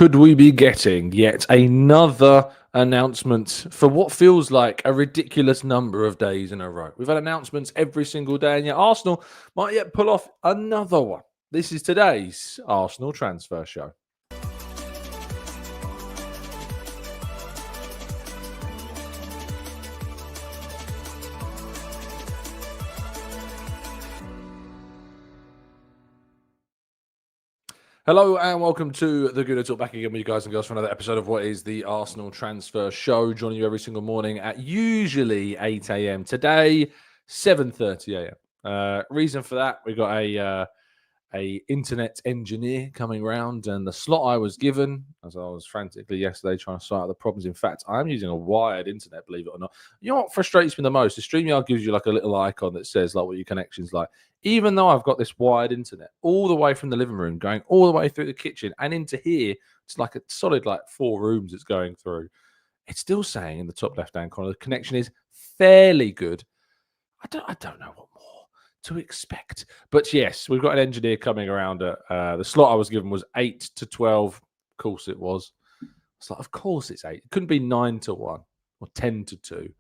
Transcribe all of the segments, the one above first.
Could we be getting yet another announcement for what feels like a ridiculous number of days in a row? We've had announcements every single day, and yet Arsenal might yet pull off another one. This is today's Arsenal Transfer Show. Hello and welcome to the Gooner Talk, back again with you guys and girls for another episode of what is the Arsenal Transfer Show, joining you every single morning at usually 8 a.m. Today, 7:30 a.m. Reason for that, we got a internet engineer coming round, and the slot I was given, as I was frantically yesterday trying to sort out the problems. In fact, I'm using a wired internet, believe it or not. You know what frustrates me the most? The StreamYard gives you like a little icon that says like what your connection's like. Even though I've got this wired internet all the way from the living room, going all the way through the kitchen and into here, it's like a solid like 4 rooms it's going through. It's still saying in the top left-hand corner the connection is fairly good. I don't know what more to expect. But yes, we've got an engineer coming around. The slot I was given was 8 to 12. Of course it was. It's like, of course it's 8. It couldn't be 9 to 1 or 10 to 2.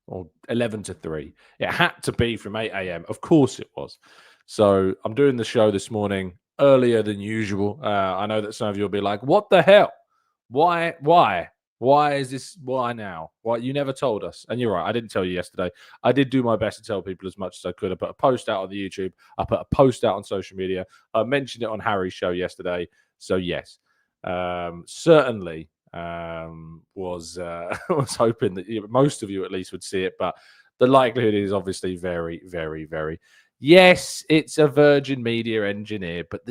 Or 11 to 3. It had to be from 8 a.m. Of course it was. So I'm doing the show this morning earlier than usual. I know that some of you will be like, what the hell? Why? Why is this? Why now? Why? You never told us. And you're right. I didn't tell you yesterday. I did do my best to tell people as much as I could. I put a post out on the YouTube. I put a post out on social media. I mentioned it on Harry's show yesterday. So yes, certainly. Was hoping that most of you at least would see it, but the likelihood is obviously very, very, very. Yes, it's a Virgin Media engineer, but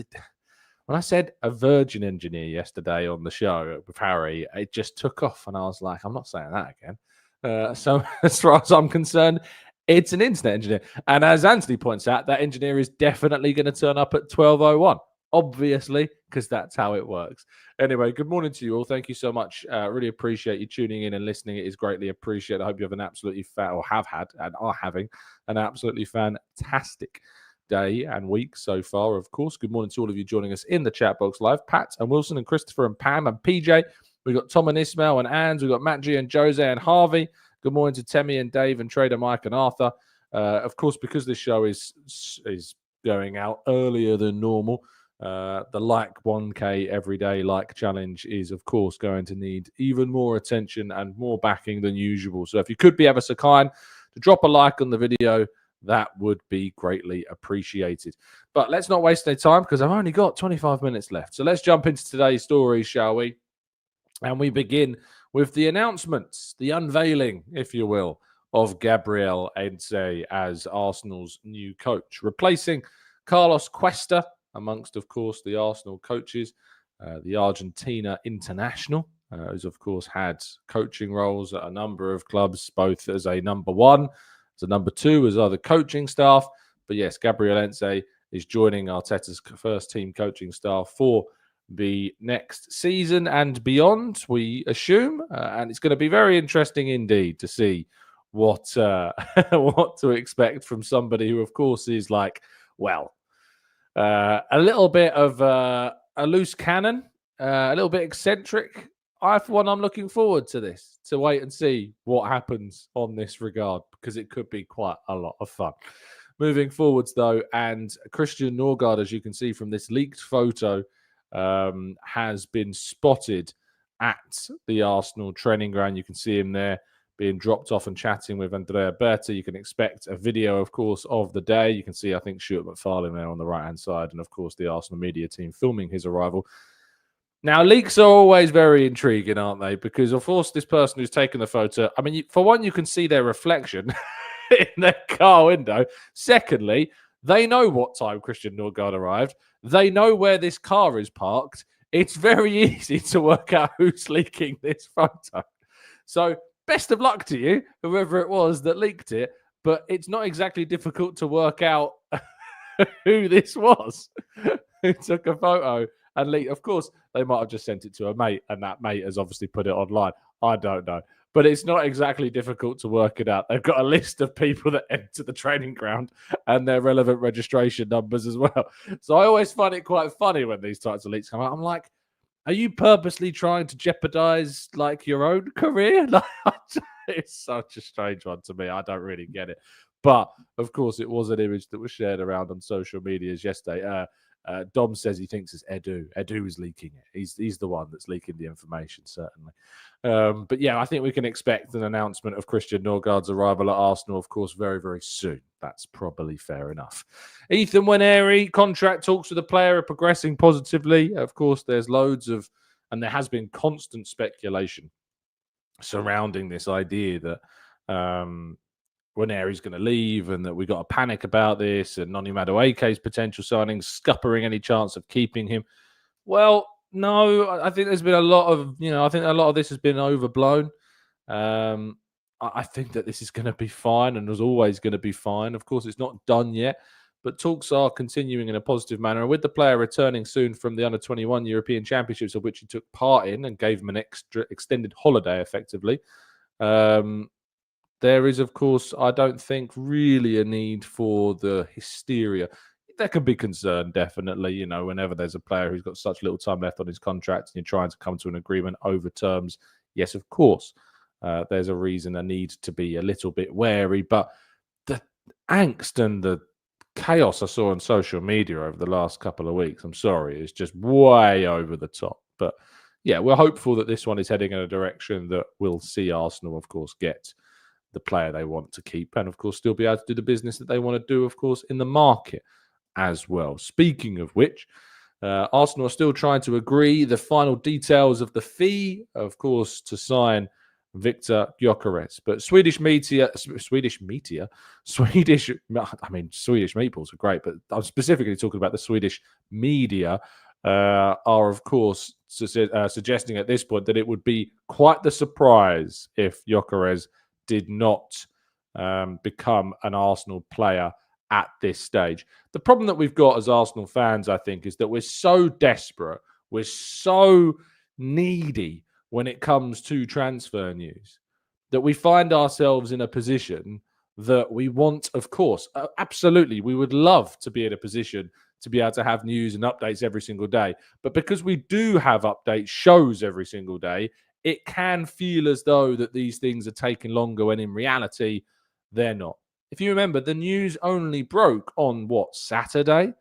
when I said a Virgin engineer yesterday on the show with Harry, it just took off, and I was like, I'm not saying that again. So as far as I'm concerned, it's an internet engineer, and as Anthony points out, that engineer is definitely going to turn up at 12:01. Obviously, because that's how it works. Anyway, good morning to you all. Thank you so much. Really appreciate you tuning in and listening. It is greatly appreciated. I hope you have an absolutely have had and are having an absolutely fantastic day and week so far, of course. Good morning to all of you joining us in the chat box live. Pat and Wilson and Christopher and Pam and PJ. We've got Tom and Ismail and Ange. We've got Matt G and Jose and Harvey. Good morning to Temi and Dave and Trader Mike and Arthur. Of course, because this show is going out earlier than normal, the like 1K everyday like challenge is, of course, going to need even more attention and more backing than usual. So if you could be ever so kind to drop a like on the video, that would be greatly appreciated. But let's not waste any time because I've only got 25 minutes left. So let's jump into today's story, shall we? And we begin with the announcements, the unveiling, if you will, of Gabriel Heinze as Arsenal's new coach, replacing Carlos Cuesta, amongst, of course, the Arsenal coaches, the Argentina international, who's, of course, had coaching roles at a number of clubs, both as a number 1, as a number 2, as other coaching staff. But yes, Gabriel Heinze is joining Arteta's first team coaching staff for the next season and beyond, we assume. And it's going to be very interesting indeed to see what what to expect from somebody who, of course, is like, well, a little bit of a loose cannon, a little bit eccentric. For one, I'm looking forward to this, to wait and see what happens on this regard, because it could be quite a lot of fun. Moving forwards, though, and Christian Norgaard, as you can see from this leaked photo, has been spotted at the Arsenal training ground. You can see him there being dropped off and chatting with Andrea Berta. You can expect a video, of course, of the day. You can see, I think, Stuart McFarlane there on the right-hand side, and, of course, the Arsenal media team filming his arrival. Now, leaks are always very intriguing, aren't they? Because, of course, this person who's taken the photo, I mean, for one, you can see their reflection in their car window. Secondly, they know what time Christian Norgaard arrived. They know where this car is parked. It's very easy to work out who's leaking this photo. So, best of luck to you, whoever it was that leaked it, but it's not exactly difficult to work out who this was who took a photo and leaked. Of course, they might have just sent it to a mate, and that mate has obviously put it online. I don't know. But it's not exactly difficult to work it out. They've got a list of people that enter the training ground and their relevant registration numbers as well. So I always find it quite funny when these types of leaks come out. I'm like, Are you purposely trying to jeopardize like your own career? Like, it's such a strange one to me. I don't really get it. But of course, it was an image that was shared around on social medias yesterday. Dom says he thinks it's Edu. Edu is leaking it. He's the one that's leaking the information, certainly. But yeah, I think we can expect an announcement of Christian Norgaard's arrival at Arsenal, of course, very, very soon. That's probably fair enough. Ethan Nwaneri, contract talks with the player are progressing positively. Of course, there's loads of, and there has been constant speculation surrounding this idea that Nwaneri's going to leave and that we got a panic about this and Noni Madueke's potential signings, scuppering any chance of keeping him. Well, no, I think there's been a lot of, I think a lot of this has been overblown. I think that this is going to be fine and was always going to be fine. Of course, it's not done yet, but talks are continuing in a positive manner. And with the player returning soon from the Under-21 European Championships, of which he took part in and gave him an extended holiday, effectively, there is, of course, I don't think really a need for the hysteria. There can be concern, definitely, whenever there's a player who's got such little time left on his contract and you're trying to come to an agreement over terms. Yes, of course, there's a reason, a need to be a little bit wary. But the angst and the chaos I saw on social media over the last couple of weeks, I'm sorry, is just way over the top. But yeah, we're hopeful that this one is heading in a direction that will see Arsenal, of course, get the player they want to keep and, of course, still be able to do the business that they want to do, of course, in the market as well. Speaking of which, Arsenal are still trying to agree the final details of the fee, of course, to sign Viktor Gyokeres. But Swedish meatballs are great, but I'm specifically talking about the Swedish media, are, of course, suggesting at this point that it would be quite the surprise if Gyökeres did not become an Arsenal player at this stage. The problem that we've got as Arsenal fans, I think, is that we're so desperate, we're so needy when it comes to transfer news, that we find ourselves in a position that we want, of course, absolutely, we would love to be in a position to be able to have news and updates every single day. But because we do have update shows every single day, it can feel as though that these things are taking longer when in reality, they're not. If you remember, the news only broke on, Saturday?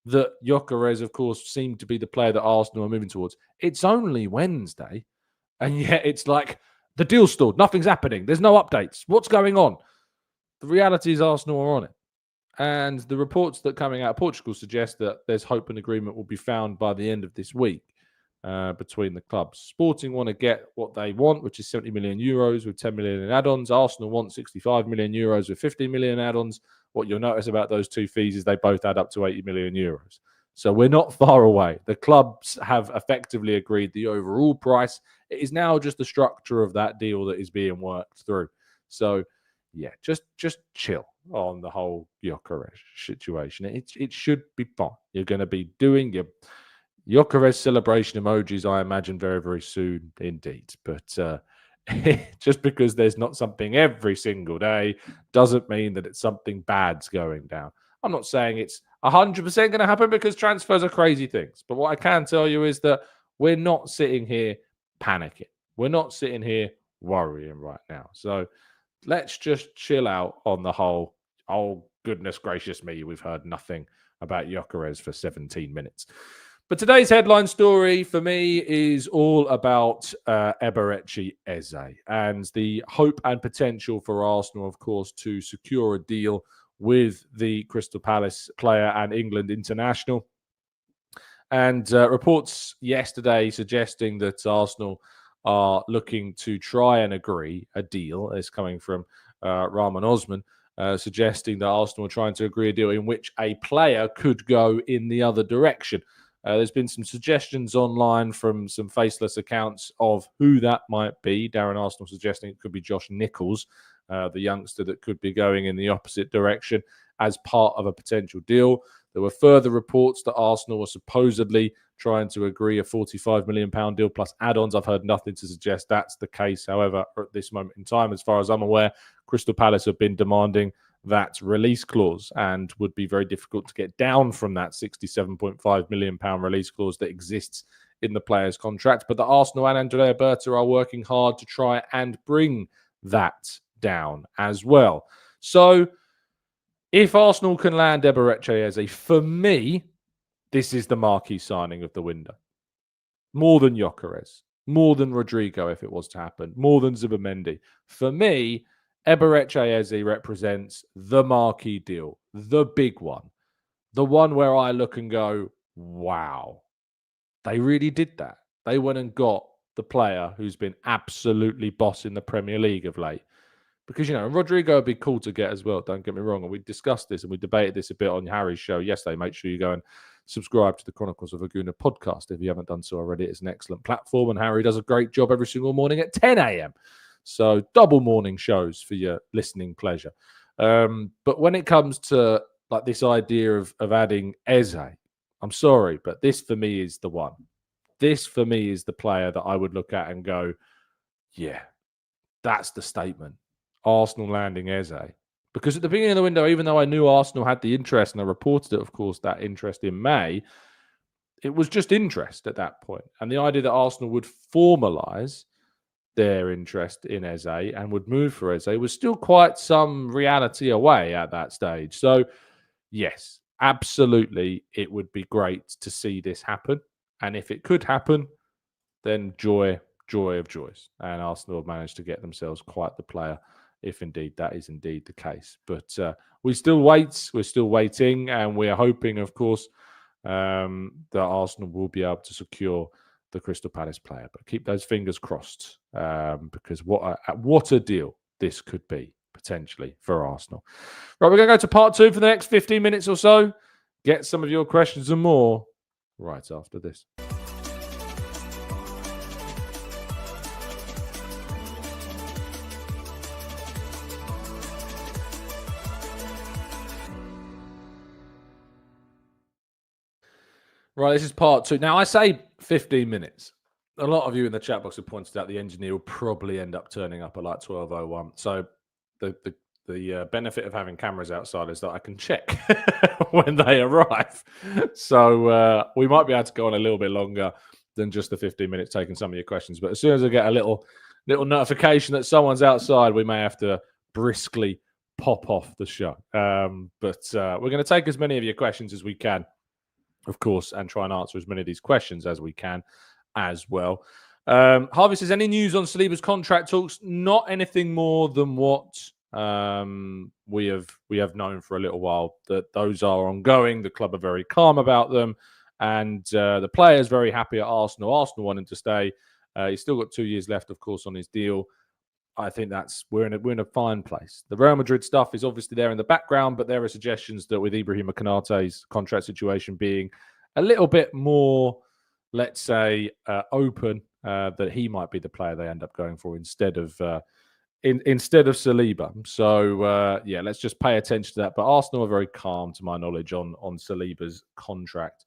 That Gyökeres, of course, seemed to be the player that Arsenal are moving towards. It's only Wednesday, and yet it's like the deal's stalled. Nothing's happening. There's no updates. What's going on? The reality is Arsenal are on it. And the reports that coming out of Portugal suggest that there's hope an agreement will be found by the end of this week between the clubs. Sporting want to get what they want, which is 70 million euros with 10 million in add-ons. Arsenal want 65 million euros with 50 million add-ons. What you'll notice about those two fees is they both add up to 80 million euros. So we're not far away. The clubs have effectively agreed the overall price. It is now just the structure of that deal that is being worked through. So, yeah, just chill on the whole Gyökeres situation. It should be fine. You're going to be doing your Gyökeres celebration emojis, I imagine, very, very soon indeed. But just because there's not something every single day doesn't mean that it's something bad's going down. I'm not saying it's 100% going to happen because transfers are crazy things. But what I can tell you is that we're not sitting here panicking. We're not sitting here worrying right now. So let's just chill out on the whole, oh, goodness gracious me, we've heard nothing about Gyökeres for 17 minutes. But today's headline story for me is all about Eberechi Eze and the hope and potential for Arsenal, of course, to secure a deal with the Crystal Palace player and England international. And reports yesterday suggesting that Arsenal are looking to try and agree a deal, is coming from Rahman Osman, suggesting that Arsenal are trying to agree a deal in which a player could go in the other direction. There's been some suggestions online from some faceless accounts of who that might be. Darren Arsenal suggesting it could be Josh Nichols, the youngster that could be going in the opposite direction as part of a potential deal. There were further reports that Arsenal were supposedly trying to agree a £45 million deal plus add-ons. I've heard nothing to suggest that's the case. However, at this moment in time, as far as I'm aware, Crystal Palace have been demanding that release clause and would be very difficult to get down from that £67.5 million release clause that exists in the player's contract, but that Arsenal and Andrea Berta are working hard to try and bring that down as well. So if Arsenal can land Eberechi Eze, for me, this is the marquee signing of the window. More than Gyökeres, more than Rodrigo if it was to happen, more than Zubimendi. For me, Eberechi Eze represents the marquee deal, the big one, the one where I look and go, wow, they really did that. They went and got the player who's been absolutely bossing the Premier League of late. Because, Rodrigo would be cool to get as well, don't get me wrong. And we discussed this and we debated this a bit on Harry's show yesterday. Make sure you go and subscribe to the Chronicles of a Gooner podcast if you haven't done so already. It's an excellent platform and Harry does a great job every single morning at 10 a.m. So double morning shows for your listening pleasure. But when it comes to like this idea of adding Eze, I'm sorry, but this for me is the one. This for me is the player that I would look at and go, yeah, that's the statement. Arsenal landing Eze. Because at the beginning of the window, even though I knew Arsenal had the interest, and I reported it, of course, that interest in May, it was just interest at that point. And the idea that Arsenal would formalise their interest in Eze and would move for Eze was still quite some reality away at that stage. So, yes, absolutely, it would be great to see this happen. And if it could happen, then joy of joys. And Arsenal have managed to get themselves quite the player, if indeed that is indeed the case. But we still wait. We're still waiting. And we are hoping, of course, that Arsenal will be able to secure the Crystal Palace player. But keep those fingers crossed because what a deal this could be, potentially, for Arsenal. Right, we're going to go to part 2 for the next 15 minutes or so. Get some of your questions and more right after this. Right, this is part 2. Now, I say 15 minutes. A lot of you in the chat box have pointed out the engineer will probably end up turning up at like 12:01. So the benefit of having cameras outside is that I can check when they arrive. So we might be able to go on a little bit longer than just the 15 minutes taking some of your questions. But as soon as I get a little notification that someone's outside, we may have to briskly pop off the show. But we're going to take as many of your questions as we can, of course, and try and answer as many of these questions as we can as well. Harvey says, any news on Saliba's contract talks? Not anything more than what we have known for a little while, that those are ongoing. The club are very calm about them, and the player's very happy at Arsenal. Arsenal wanting to stay. He's still got 2 years left, of course, on his deal. I think we're in a fine place. The Real Madrid stuff is obviously there in the background, but there are suggestions that with Ibrahima Konaté's contract situation being a little bit more, let's say, open, that he might be the player they end up going for instead of Saliba. So yeah, let's just pay attention to that. But Arsenal are very calm, to my knowledge, on Saliba's contract.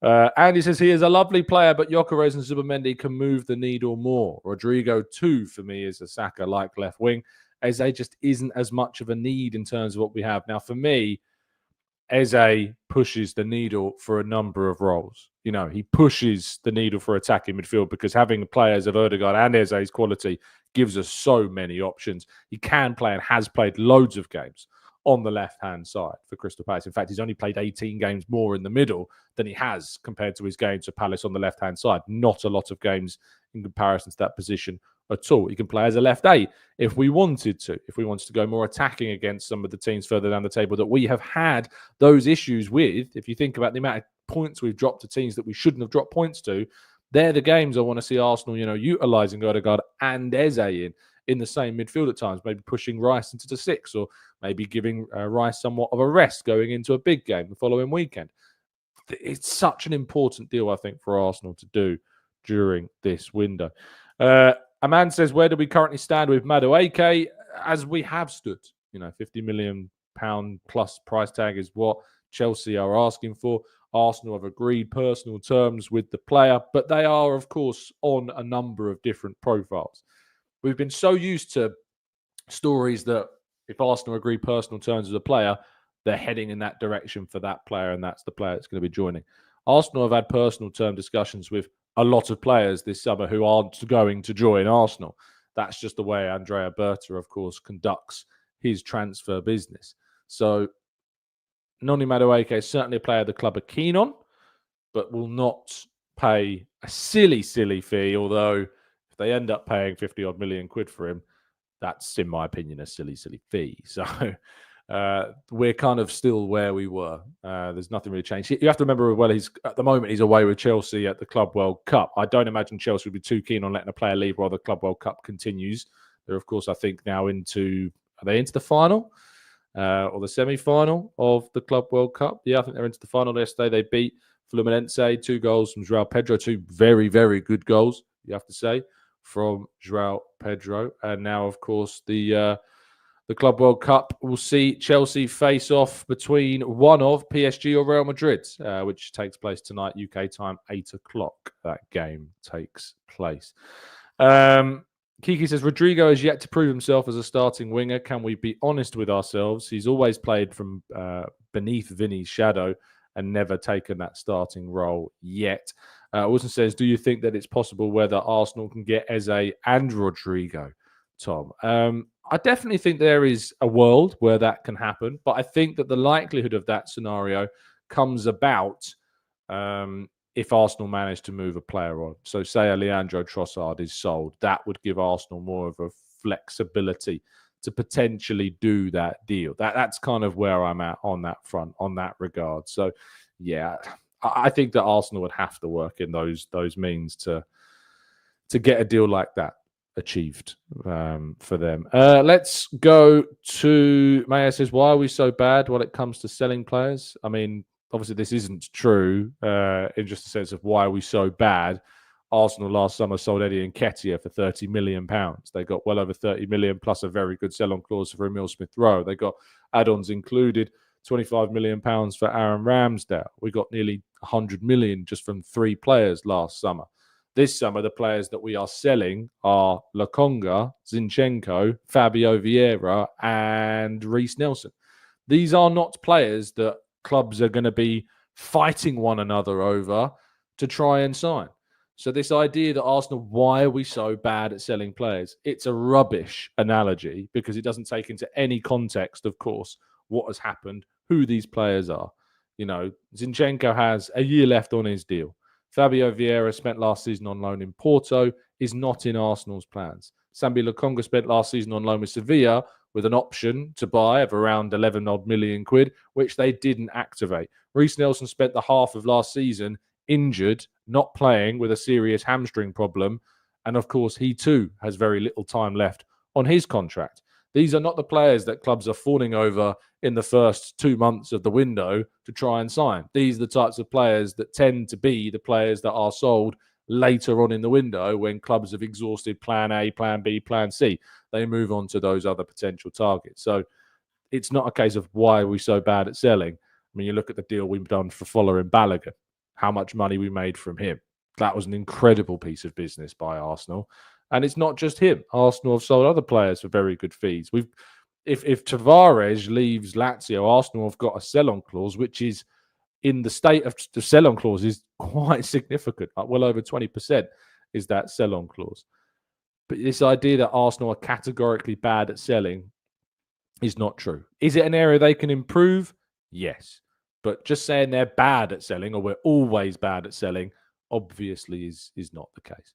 Andy says he is a lovely player, but Gyökeres and Zubimendi can move the needle more. Rodrigo, too, for me, is a Saka-like left wing. Eze just isn't as much of a need in terms of what we have. Now, for me, Eze pushes the needle for a number of roles. He pushes the needle for attacking midfield because having players of Nørgaard and Eze's quality gives us so many options. He can play and has played loads of games on the left-hand side for Crystal Palace. In fact, he's only played 18 games more in the middle than he has compared to his games for Palace on the left-hand side. Not a lot of games in comparison to that position at all. He can play as a left eight if we wanted to go more attacking against some of the teams further down the table that we have had those issues with. If you think about the amount of points we've dropped to teams that we shouldn't have dropped points to, they're the games I want to see Arsenal, utilising Nørgaard and Eze in the same midfield at times, maybe pushing Rice into the 6 or maybe giving Rice somewhat of a rest going into a big game the following weekend. It's such an important deal, I think, for Arsenal to do during this window. A man says, where do we currently stand with Madueke? As we have stood, £50 million plus price tag is what Chelsea are asking for. Arsenal have agreed personal terms with the player, but they are, of course, on a number of different profiles. We've been so used to stories that if Arsenal agree personal terms with a player, they're heading in that direction for that player, and that's the player that's going to be joining. Arsenal have had personal term discussions with a lot of players this summer who aren't going to join Arsenal. That's just the way Andrea Berta, of course, conducts his transfer business. So Noni Madueke is certainly a player the club are keen on, but will not pay a silly, silly fee. Although if they end up paying 50 odd million quid for him, that's, in my opinion, a silly, silly fee. So we're kind of still where we were. There's nothing really changed. You have to remember, well, at the moment he's away with Chelsea at the Club World Cup. I don't imagine Chelsea would be too keen on letting a player leave while the Club World Cup continues. They're, of course, I think now are they into the final or the semi-final of the Club World Cup? Yeah, I think they're into the final. Yesterday they beat Fluminense, 2 goals from João Pedro, 2 very, very good goals, you have to say, from João Pedro. And now, of course, the Club World Cup will see Chelsea face off between one of PSG or Real Madrid, which takes place tonight, UK time, 8 o'clock. That game takes place. Kiki says, Rodrigo has yet to prove himself as a starting winger. Can we be honest with ourselves? He's always played from beneath Vinny's shadow and never taken that starting role yet. Wilson says, do you think that it's possible whether Arsenal can get Eze and Rodrigo, Tom? I definitely think there is a world where that can happen, but I think that the likelihood of that scenario comes about if Arsenal manage to move a player on. So say a Leandro Trossard is sold, that would give Arsenal more of a flexibility to potentially do that deal. That's kind of where I'm at on that front, on that regard. So, yeah, I think that Arsenal would have to work in those means to get a deal like that achieved for them. Let's go to Maya says, why are we so bad when it comes to selling players? I mean, obviously this isn't true in just the sense of why are we so bad. Arsenal last summer sold Eddie Nketiah for £30 million. They got well over 30 million plus a very good sell-on clause for Emile Smith-Rowe. They got add-ons included, £25 million for Aaron Ramsdale. We got nearly 100 million just from 3 players last summer. This summer, the players that we are selling are Lokonga, Zinchenko, Fabio Vieira, and Reiss Nelson. These are not players that clubs are going to be fighting one another over to try and sign. So this idea that Arsenal, why are we so bad at selling players? It's a rubbish analogy because it doesn't take into any context, of course, what has happened, who these players are. You know, Zinchenko has a year left on his deal. Fabio Vieira spent last season on loan in Porto, is not in Arsenal's plans. Sambi Lokonga spent last season on loan with Sevilla with an option to buy of around 11 odd million quid, which they didn't activate. Reiss Nelson spent the half of last season injured, not playing with a serious hamstring problem. And of course, he too has very little time left on his contract. These are not the players that clubs are fawning over in the first 2 months of the window to try and sign. These are the types of players that tend to be the players that are sold later on in the window when clubs have exhausted plan A, plan B, plan C. They move on to those other potential targets. So it's not a case of why are we so bad at selling. I mean, you look at the deal we've done for Fuller and Balogun, how much money we made from him. That was an incredible piece of business by Arsenal. And it's not just him. Arsenal have sold other players for very good fees. If Tavares leaves Lazio, Arsenal have got a sell-on clause, which is in the state of the sell-on clause is quite significant. Well over 20% is that sell-on clause. But this idea that Arsenal are categorically bad at selling is not true. Is it an area they can improve? Yes. But just saying they're bad at selling or we're always bad at selling obviously is not the case.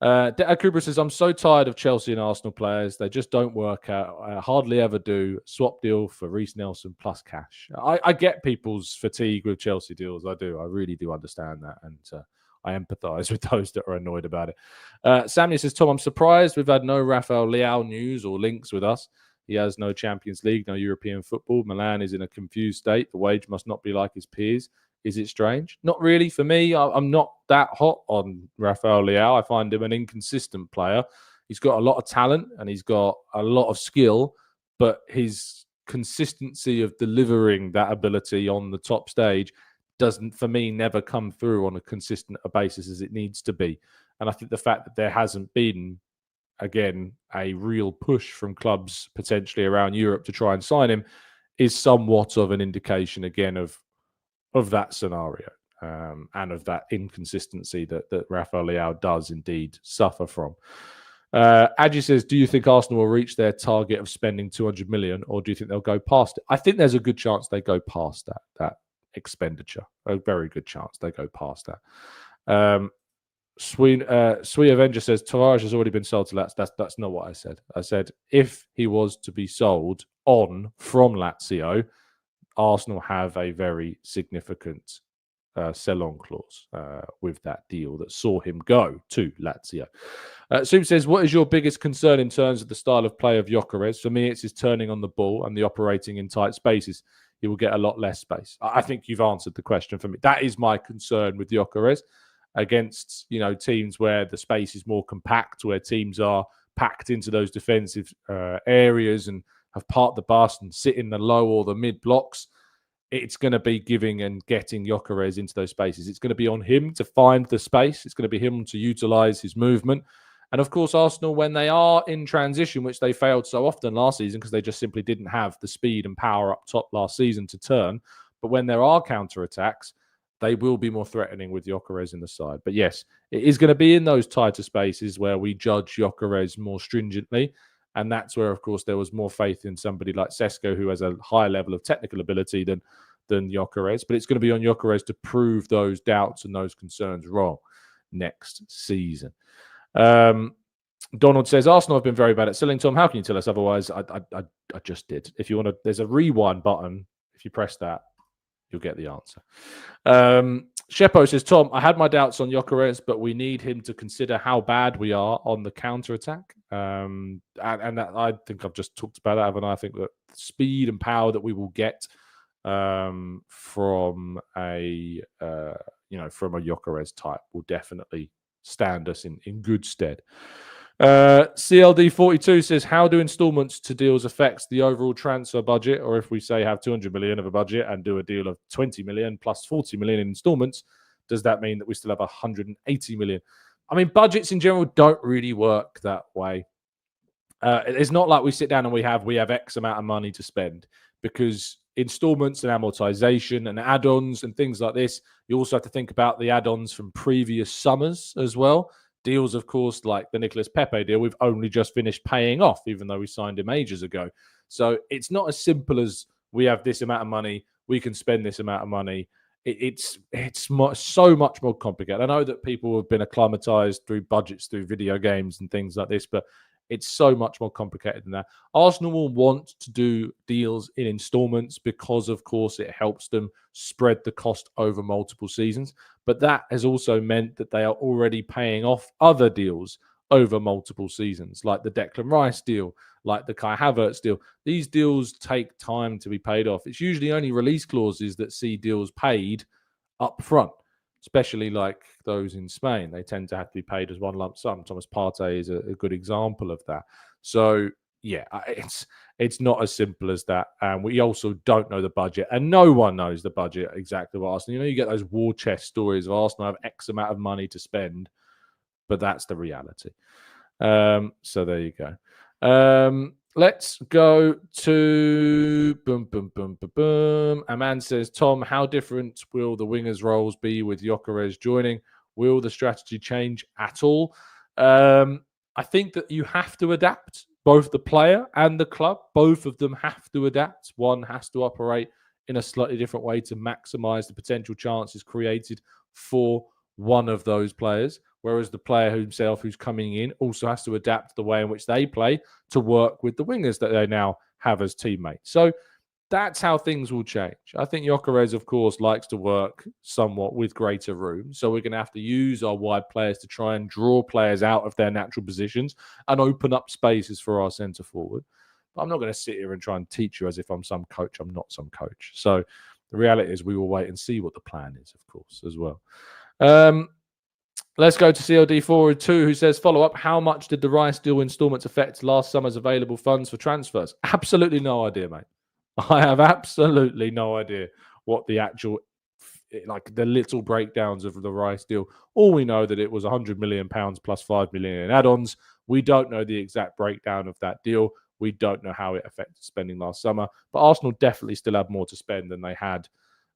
Cooper says, I'm so tired of Chelsea and Arsenal players. They just don't work out. I hardly ever do. Swap deal for Reiss Nelson plus cash. I get people's fatigue with Chelsea deals. I do. I really do understand that. And I empathise with those that are annoyed about it. Samuel says, Tom, I'm surprised we've had no Rafael Leao news or links with us. He has no Champions League, no European football. Milan is in a confused state. The wage must not be like his peers. Is it strange? Not really for me. I'm not that hot on Rafael Leao. I find him an inconsistent player. He's got a lot of talent and he's got a lot of skill, but his consistency of delivering that ability on the top stage doesn't, for me, never come through on a consistent basis as it needs to be. And I think the fact that there hasn't been, again, a real push from clubs potentially around Europe to try and sign him is somewhat of an indication, again, of that scenario. and of that inconsistency that Rafael Leao does indeed suffer from. Adji says, do you think Arsenal will reach their target of spending 200 million, or do you think they'll go past it? I think there's a good chance they go past that expenditure. A very good chance they go past that. Sweet Avenger says Tavares has already been sold to Lazio. That's not what I said. I said if he was to be sold on from Lazio, Arsenal have a very significant sell-on clause with that deal that saw him go to Lazio. Soup says, what is your biggest concern in terms of the style of play of Gyökeres? For me, it's his turning on the ball and the operating in tight spaces. He will get a lot less space. I think you've answered the question for me. That is my concern with Gyökeres against, teams where the space is more compact, where teams are packed into those defensive areas and have parked the bus and sit in the low or the mid blocks. It's going to be giving and getting Gyökeres into those spaces. It's going to be on him to find the space. It's going to be him to utilize his movement. And of course, Arsenal, when they are in transition, which they failed so often last season because they just simply didn't have the speed and power up top last season to turn. But when there are counter-attacks, they will be more threatening with Gyökeres in the side. But yes, it is going to be in those tighter spaces where we judge Gyökeres more stringently. And that's where, of course, there was more faith in somebody like Sesko, who has a higher level of technical ability than Gyökeres. But it's going to be on Gyökeres to prove those doubts and those concerns wrong next season. Donald says, Arsenal have been very bad at selling. Tom, how can you tell us otherwise? I just did. If you want to, there's a rewind button. If you press that, you'll get the answer. Shepo says, Tom, I had my doubts on Gyökeres, but we need him to consider how bad we are on the counter-attack. And that, I think I've just talked about that, haven't I? I think that speed and power that we will get from a Gyökeres type will definitely stand us in good stead. CLD42 says, how do installments to deals affect the overall transfer budget? Or if we say have 200 million of a budget and do a deal of 20 million plus 40 million in installments, does that mean that we still have 180 million? I mean, budgets in general don't really work that way. It's not like we sit down and we have X amount of money to spend, because installments and amortization and add-ons and things like this, you also have to think about the add-ons from previous summers as well. Deals, of course, like the Nicolas Pepe deal, we've only just finished paying off, even though we signed him ages ago. So it's not as simple as we have this amount of money, we can spend this amount of money. It's so much more complicated. I know that people have been acclimatized through budgets, through video games and things like this, but it's so much more complicated than that. Arsenal will want to do deals in installments because, of course, it helps them spread the cost over multiple seasons. But that has also meant that they are already paying off other deals over multiple seasons, like the Declan Rice deal, like the Kai Havertz deal. These deals take time to be paid off. It's usually only release clauses that see deals paid up front, especially like those in Spain. They tend to have to be paid as one lump sum. Thomas Partey is a good example of that. So, yeah, it's not as simple as that. And we also don't know the budget. And no one knows the budget exactly what Arsenal. You get those war chest stories of Arsenal have X amount of money to spend, but that's the reality. So there you go. Let's go to boom. A man says, Tom, how different will the wingers' roles be with Gyökeres joining? Will the strategy change at all? I think that you have to adapt. Both the player and the club, both of them have to adapt. One has to operate in a slightly different way to maximize the potential chances created for one of those players, whereas the player himself who's coming in also has to adapt the way in which they play to work with the wingers that they now have as teammates. So that's how things will change. I think Gyökeres, of course, likes to work somewhat with greater room. So we're going to have to use our wide players to try and draw players out of their natural positions and open up spaces for our centre forward. But I'm not going to sit here and try and teach you as if I'm some coach. I'm not some coach. So the reality is we will wait and see what the plan is, of course, as well. Let's go to CLD402, who says, follow up, how much did the Rice deal installments affect last summer's available funds for transfers? Absolutely no idea, mate. I have absolutely no idea what the actual, like the little breakdowns of the Rice deal. All we know that it was £100 million plus 5 million in add-ons. We don't know the exact breakdown of that deal. We don't know how it affected spending last summer. But Arsenal definitely still have more to spend than they had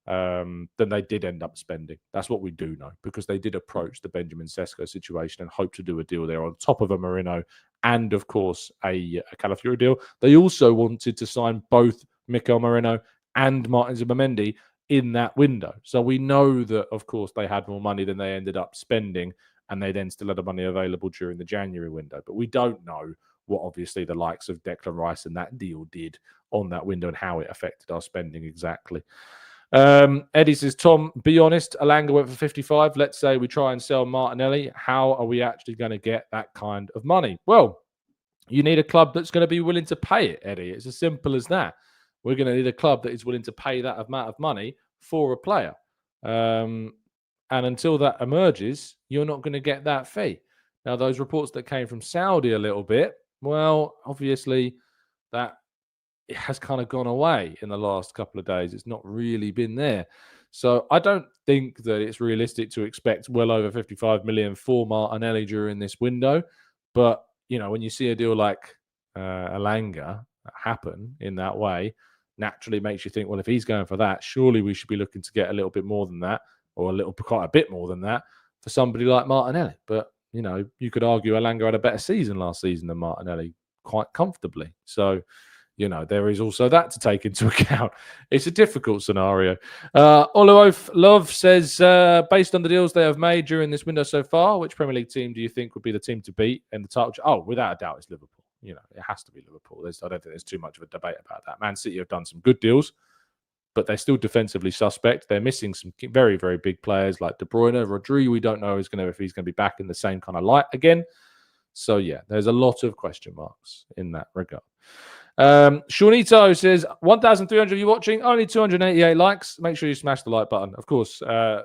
than they did end up spending. That's what we do know, because they did approach the Benjamin Sesko situation and hope to do a deal there on top of a Merino and, of course, a Calafiori deal. They also wanted to sign both Mikel Merino and Martin Zubimendi in that window. So we know that, of course, they had more money than they ended up spending, and they then still had the money available during the January window. But we don't know what, obviously, the likes of Declan Rice and that deal did on that window and how it affected our spending exactly. Eddie says, Tom, be honest, Alanga went for 55. Let's say we try and sell Martinelli. How are we actually going to get that kind of money? Well, you need a club that's going to be willing to pay it, Eddie. It's as simple as that. We're going to need a club that is willing to pay that amount of money for a player. And until that emerges, you're not going to get that fee. Now, those reports that came from Saudi a little bit, well, obviously, that it has kind of gone away in the last couple of days. It's not really been there. So I don't think that it's realistic to expect well over 55 million for Martinelli during this window. But, you know, when you see a deal like Alanga happen in that way, naturally makes you think, well, if he's going for that, surely we should be looking to get a little bit more than that, or quite a bit more than that for somebody like Martinelli. But, you know, you could argue Alanga had a better season last season than Martinelli quite comfortably. So, you know, there is also that to take into account. It's a difficult scenario. Oluof Love says, based on the deals they have made during this window so far, which Premier League team do you think would be the team to beat in the title? Oh, without a doubt, it's Liverpool. You know, it has to be Liverpool. I don't think there's too much of a debate about that. Man City have done some good deals, but they're still defensively suspect. They're missing some very, very big players like De Bruyne. Rodri, we don't know if he's going to be back in the same kind of light again. So, yeah, there's a lot of question marks in that regard. Shawnito says, 1,300 of you watching, only 288 likes. Make sure you smash the like button. Of course,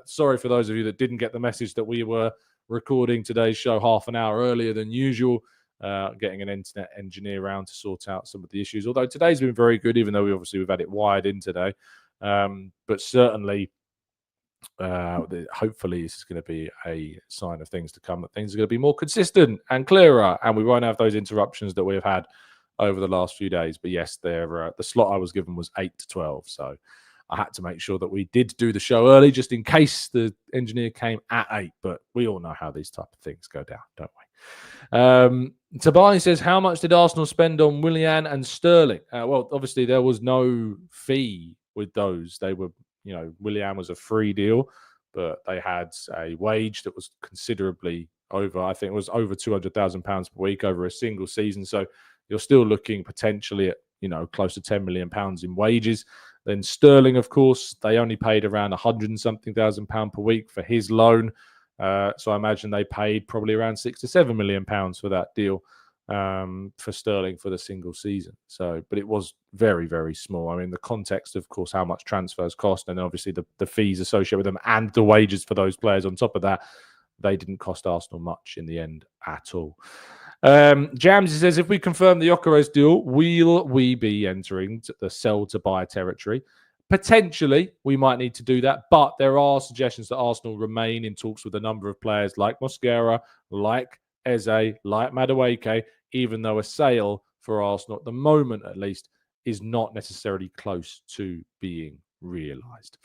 sorry for those of you that didn't get the message that we were recording today's show half an hour earlier than usual. Getting an internet engineer around to sort out some of the issues. Although today's been very good, even though we've had it wired in today. But certainly, hopefully this is going to be a sign of things to come, that things are going to be more consistent and clearer, and we won't have those interruptions that we've had over the last few days. But yes, the slot I was given was 8 to 12, so I had to make sure that we did do the show early, just in case the engineer came at 8. But we all know how these type of things go down, don't we? Tabani says, how much did Arsenal spend on Willian and Sterling? Well, obviously there was no fee with those. They were, you know, Willian was a free deal, but they had a wage that was considerably over. I think it was over £200,000 per week over a single season. So you're still looking potentially at, you know, close to £10 million in wages. Then Sterling, of course, they only paid around 100 and something thousand pound per week for his loan. So I imagine they paid probably around £6 to £7 million for that deal for Sterling for the single season. So, but it was very, very small. I mean, the context, of course, how much transfers cost, and obviously the fees associated with them and the wages for those players on top of that, they didn't cost Arsenal much in the end at all. Jamsy says, if we confirm the Gyökeres deal, will we be entering the sell to buy territory? Potentially, we might need to do that, but there are suggestions that Arsenal remain in talks with a number of players like Mosquera, like Eze, like Madueke, even though a sale for Arsenal at the moment, at least, is not necessarily close to being realised.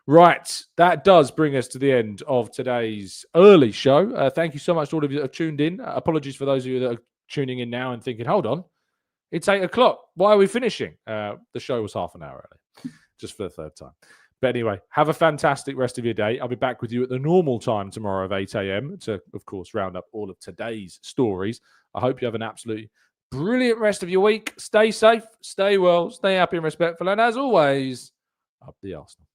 Right, that does bring us to the end of today's early show. Thank you so much to all of you that have tuned in. Apologies for those of you that are tuning in now and thinking, hold on, it's 8 o'clock. Why are we finishing? The show was half an hour early, just for the third time. But anyway, have a fantastic rest of your day. I'll be back with you at the normal time tomorrow of 8 a.m. to, of course, round up all of today's stories. I hope you have an absolutely brilliant rest of your week. Stay safe, stay well, stay happy and respectful. And as always, up the Arsenal.